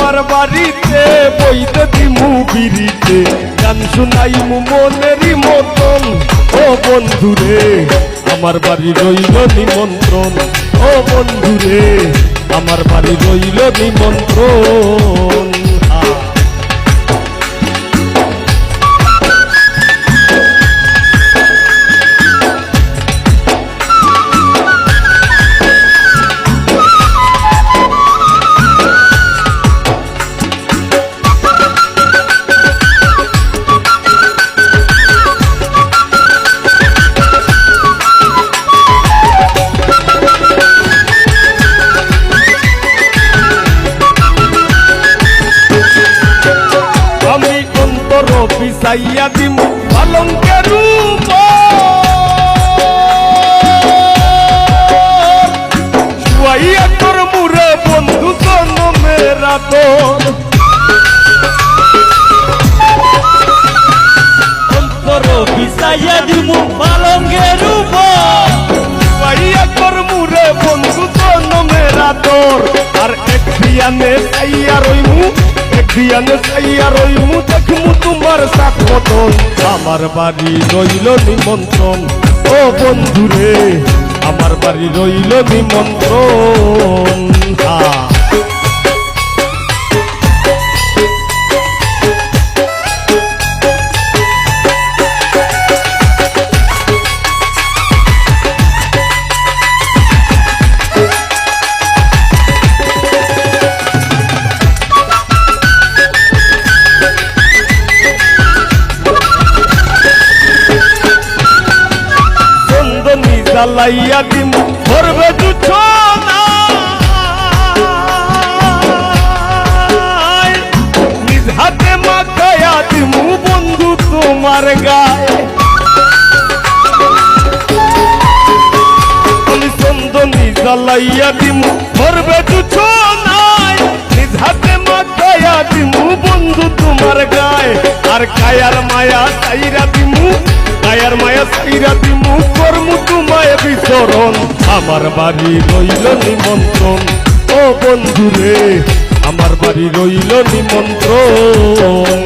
তোমার বাড়িতে বইতে দিমু বিড়িতে গান শুনাইমু মনেরই মতন। ও বন্ধুরে আমার বাড়ি রইল নিমন্ত্রণ, ও বন্ধুরে আমার বাড়ি রইল নিমন্ত্রণ। পিছাইয়া দিমু পালঙ্কের শুয়াইয়া তোর মুরে বন্ধু জনমের আদর। অন্তর পিছাইয়া দিমু পালঙ্কের শুয়াইয়া তোর মুরে বন্ধু জনমের আদর। আর এক বিয়ানে চাইয়া রইমু, এক বিয়ানে চাইয়া রইমু দেখমু তোমার সাত মতন। আমার বাড়ি রইল নিমন্ত্রণ, ও বন্ধুরে আমার বাড়ি রইল নিমন্ত্রণ। জ্বালাইয়া দিমু ধরবে দুছনা, নিজ হাতে মাখাইয়া দিমু বন্ধু তোমার গায়ে। আমি চন্দনী জ্বালাইয়া দিমু ধরবে দুছনায়, নিজ হাতে মাখাইয়া দিমু বন্ধু তোমার গায়ে। আর কায়ার মায়া চাইরা দিমু, কায়ার মায়া চাইরা দিমু করমু তোমায় বিচরণ। আমার বাড়ি রইল নিমন্ত্রণ, ও বন্ধুরে আমার বাড়ি রইল নিমন্ত্রণ।